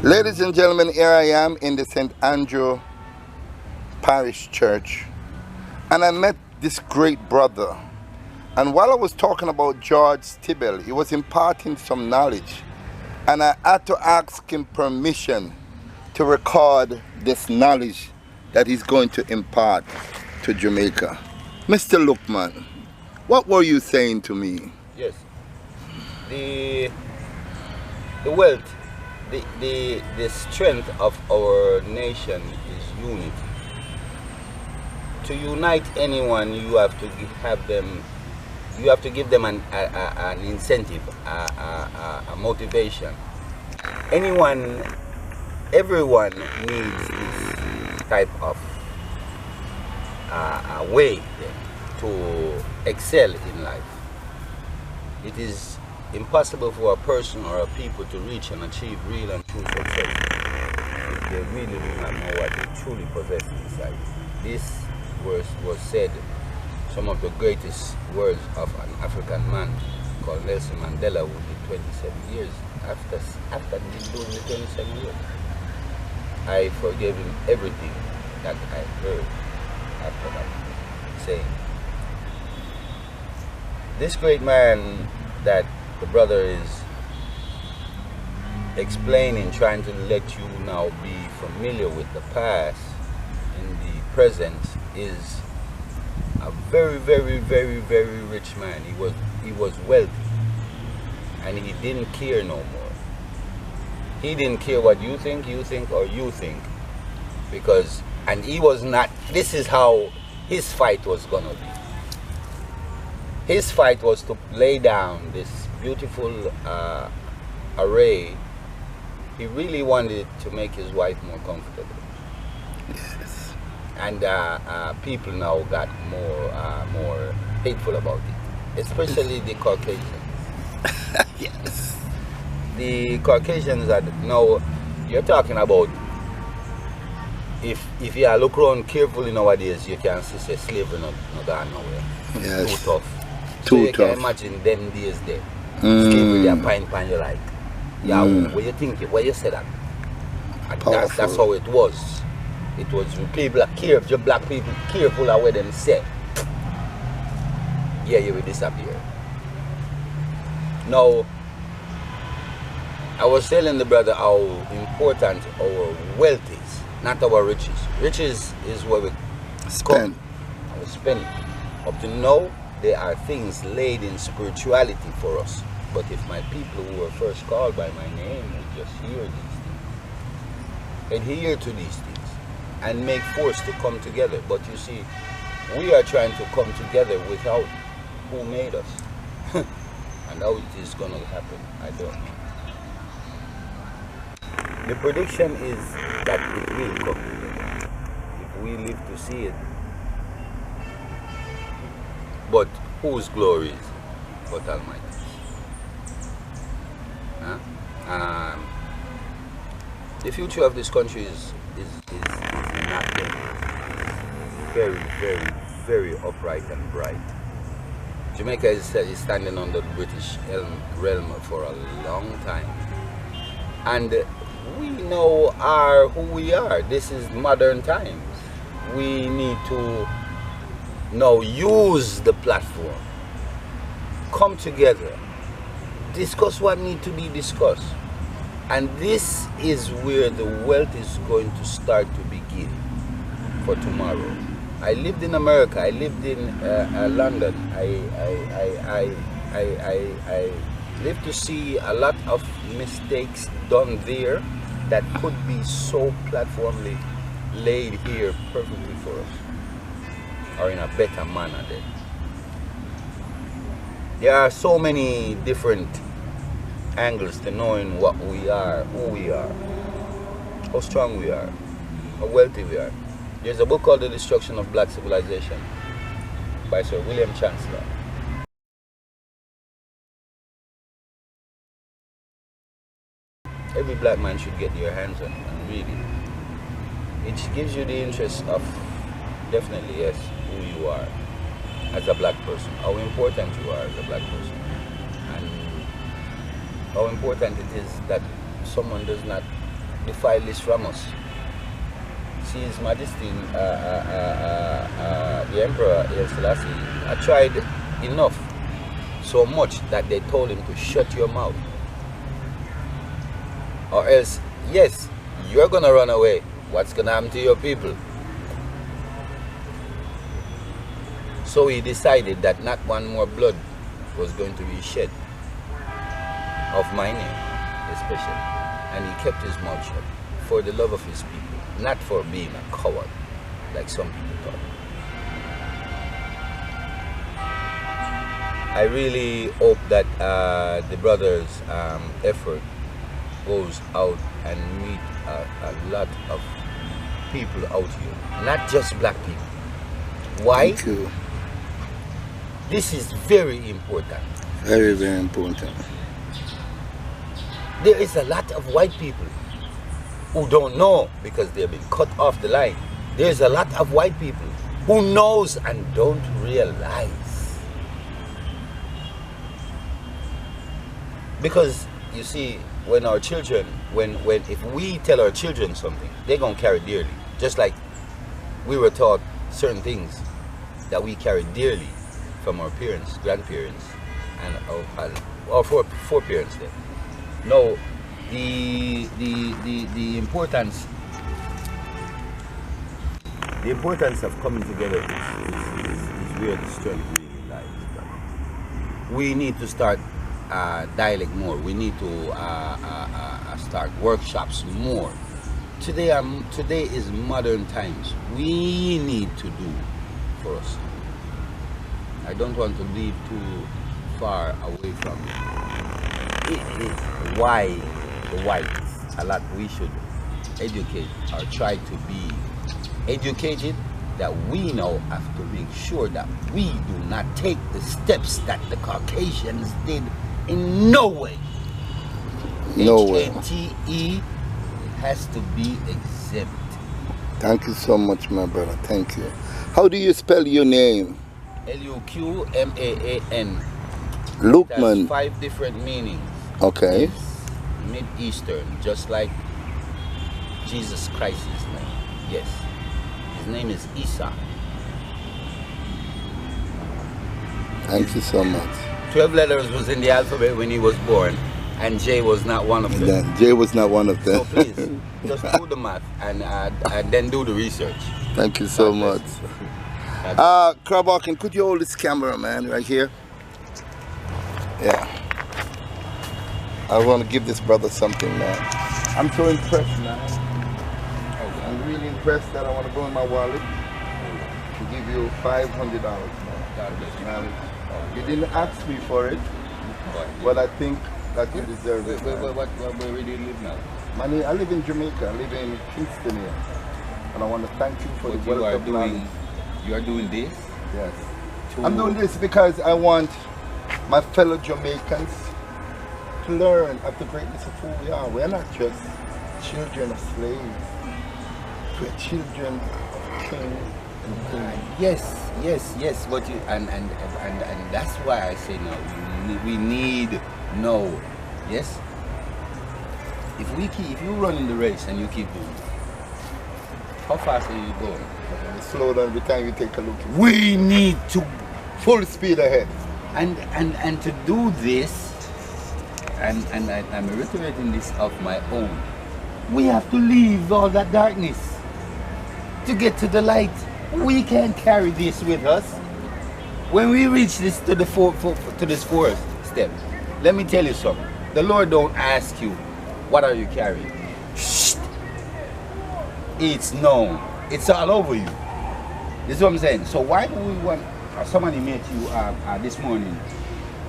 Ladies and gentlemen, here I am in the St. Andrew Parish Church, and I met this great brother. And while I was talking about George Stibel, he was imparting some knowledge, and I had to ask him permission to record this knowledge that he's going to impart to Jamaica. Mr. Luqmaan, what were you saying to me? Yes, the wealth, the strength of our nation is unity. To unite anyone, you have to give them an incentive, a motivation. Everyone needs this type of way to excel in life. It is impossible for a person or a people to reach and achieve real and true success if they really do not know what they truly possess inside. This was said, some of the greatest words of an African man called Nelson Mandela, who did 27 years. After doing the 27 years, I forgave him everything that I heard after that saying. This great man that the brother is explaining, trying to let you now be familiar with the past in the present, is a very, very, very, very rich man. He was wealthy, and he didn't care no more. He didn't care what you think, or you think, because, and he was not, this is how his fight was gonna be. His fight was to lay down this beautiful array. He really wanted to make his wife more comfortable. Yes. And people now got more hateful about it, especially the Caucasians. Yes. The Caucasians are now, you're talking about, if you look around carefully nowadays, you can see say slavery not gone nowhere. Yes. Too tough. Too you tough. Can imagine them days there. Slavery, they're pan you like. Yeah, what you think? What you say that? And that's how it was. It was people are careful, black people careful of what them say. Yeah, you will disappear. Now, I was telling the brother how important our wealth is, not our riches. Riches is where we Spend. And we spend. Up to now, there are things laid in spirituality for us. But if my people who were first called by my name would just hear these things, adhere to these things, and make force to come together. But you see, we are trying to come together without who made us. And how it is going to happen, I don't know. The prediction is that it will come together, if we live to see it. But whose glory is it but Almighty? Huh? The future of this country is not very, very, very upright and bright. Jamaica is standing under the British realm for a long time, and we know who we are. This is modern times. We need to now use the platform, come together, discuss what needs to be discussed. And this is where the wealth is going to start to begin for tomorrow. I lived in America, I lived in London. I lived to see a lot of mistakes done there that could be so platformly laid here perfectly for us, or in a better manner then. There are so many different angles to knowing what we are, who we are, how strong we are, how wealthy we are. There's a book called The Destruction of Black Civilization by Sir William Chancellor. Every black man should get your hands on it and read it. It gives you the interest of, definitely, yes, who you are as a black person, how important you are as a black person, and how important it is that someone does not defile this from us. See, His Majesty, the Emperor Haile Selassie, I tried enough, so much that they told him to shut your mouth. Or else, yes, you're gonna run away. What's gonna happen to your people? So he decided that not one more blood was going to be shed of my name, especially. And he kept his mouth shut for the love of his people, not for being a coward, like some people thought. I really hope that the brothers' effort goes out and meet a lot of people out here, not just black people. Why? Thank you. This is very important. Very, very important. There is a lot of white people who don't know because they've been cut off the line. There's a lot of white people who knows and don't realize. Because you see, when our children, if we tell our children something, they're gonna carry dearly. Just like we were taught certain things that we carry dearly from our parents, grandparents, and our foreparents there. No, the importance of coming together is where the strength really lies. We need to start dialect more. We need to start workshops more. Today is modern times. We need to do for us. I don't want to leave too far away from it. Why the whites, a lot we should educate or try to be educated, that we now have to make sure that we do not take the steps that the Caucasians did in no way. No way. HATE has to be exempt. Thank you so much, my brother. Thank you. How do you spell your name? Luqmaan. Luqmaan. That's 5 different meanings. Okay. It's Mid-Eastern, just like Jesus Christ's name. Yes. His name is Isa. Thank you so much. 12 letters was in the alphabet when he was born, and J was not one of them. J was not one of them. So please, just do the math and then do the research. Thank you so much. Krabak, could you hold this camera, man, right here? Yeah. I want to give this brother something, man. I'm so impressed, man. I'm really impressed that I want to go in my wallet to give you $500, man. You didn't ask me for it, but I think that you deserve it. Where do you live now? Manny, I live in Jamaica. I live in Kingston here. And I want to thank you for the wealth of knowledge. You are doing this? Yes. I'm doing this because I want my fellow Jamaicans to learn of the greatness of who we are. We're not just children of slaves. We're children of kings and queens. Yes. But you and that's why I say no. We need no. Yes. If you run in the race and you keep doing it, how fast are you going? Slow down every time you take a look. We need to full speed ahead. And to do this, and I'm reiterating this of my own, we have to leave all that darkness to get to the light. We can't carry this with us. When we reach this to this fourth step, let me tell you something. The Lord don't ask you, what are you carrying? Shh. It's known. It's all over you. This is what I'm saying. So why do we want, somebody met you this morning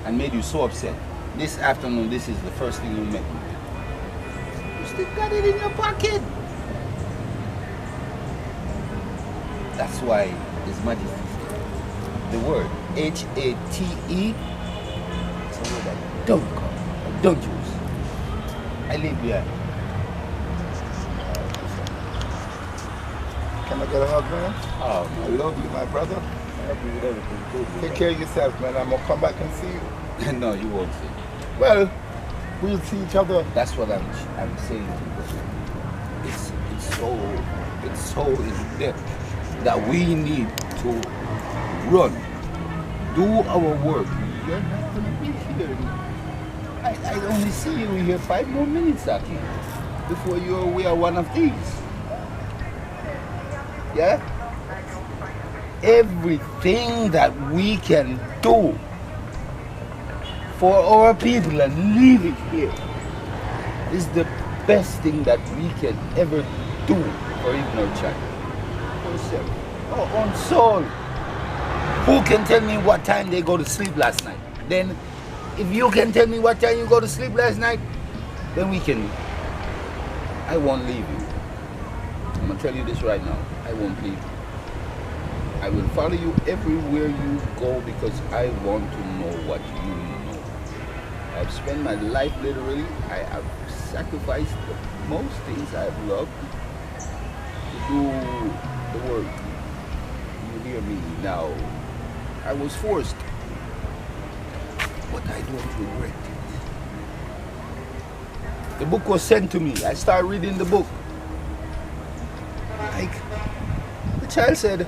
and made you so upset. This afternoon, this is the first thing you met me. You still got it in your pocket. That's why His Majesty said the word HATE is a word that don't come, don't use. I live behind. Can I get a hug, man? Oh, I love you, my brother. Take care of yourself, man. I'm going to come back and see you. No, you won't see. Well, we'll see each other. That's what I'm saying to you. it's so in depth that we need to run, do our work. You're not gonna be here. I only see you here 5 more minutes, Aki, before we are one of these. Yeah? Everything that we can do for our people and leave it here is the best thing that we can ever do for even our child, ourselves, our own soul. Who can tell me what time they go to sleep last night? Then, if you can tell me what time you go to sleep last night, then we can. I won't leave you. I'm gonna tell you this right now. I won't leave you. I will follow you everywhere you go because I want to know what you know. I've spent my life literally. I have sacrificed most things I've loved to do the work. You hear me now? I was forced, but I don't regret it. The book was sent to me. I started reading the book. Like, the child said,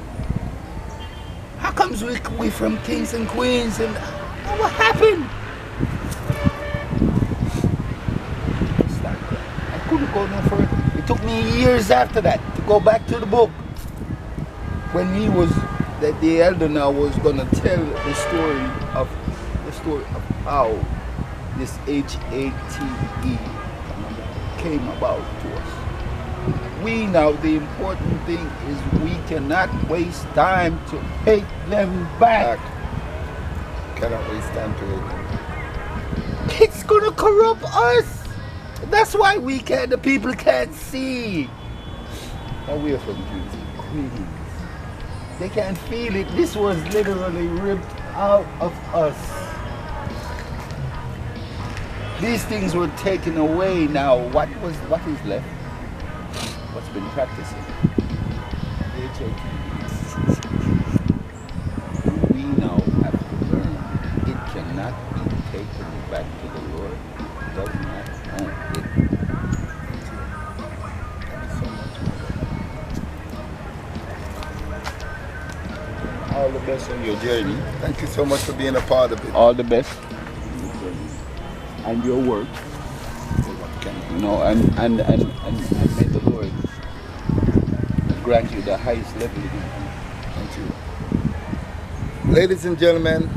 how comes we from kings and queens and what happened? I couldn't go no further. It took me years after that to go back to the book. When the elder now was gonna tell the story of how this HATE came about to us. We now, the important thing is we cannot waste time to hate them back. Cannot waste time to hate them. It's gonna corrupt us. That's why the people can't see. And we are from kings and queens. They can't feel it. This was literally ripped out of us. These things were taken away now. What is left? What's been practicing? We now have to learn. It cannot be taken back to the Lord. It does not own it. All the best on your journey. Thank you so much for being a part of it. All the best. And your work. You know, and may the Lord grant you the highest level. Thank you. Ladies and gentlemen,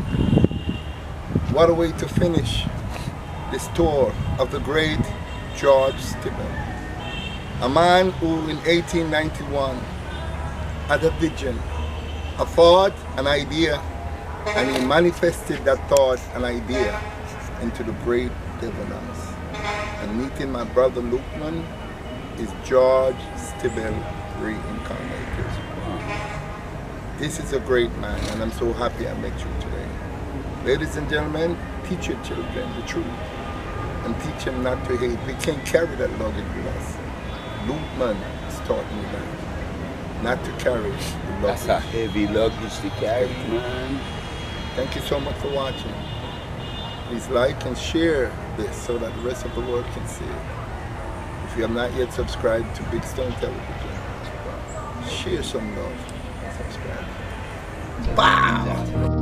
what a way to finish this tour of the great George Stibel. A man who in 1891 had a vision, a thought, an idea, and he manifested that thought and idea into the great deliverance. And meeting my brother Luqmaan is George Stibel reincarnated. This is a great man, and I'm so happy I met you today. Ladies and gentlemen, teach your children the truth and teach them not to hate. We can't carry that luggage with us. Luqmaan has taught me that. Not to carry the luggage. That's a heavy luggage to carry, man. Thank you so much for watching. Please like and share this so that the rest of the world can see it. If you have not yet subscribed to Big Stone Television, share some love and subscribe. Wow!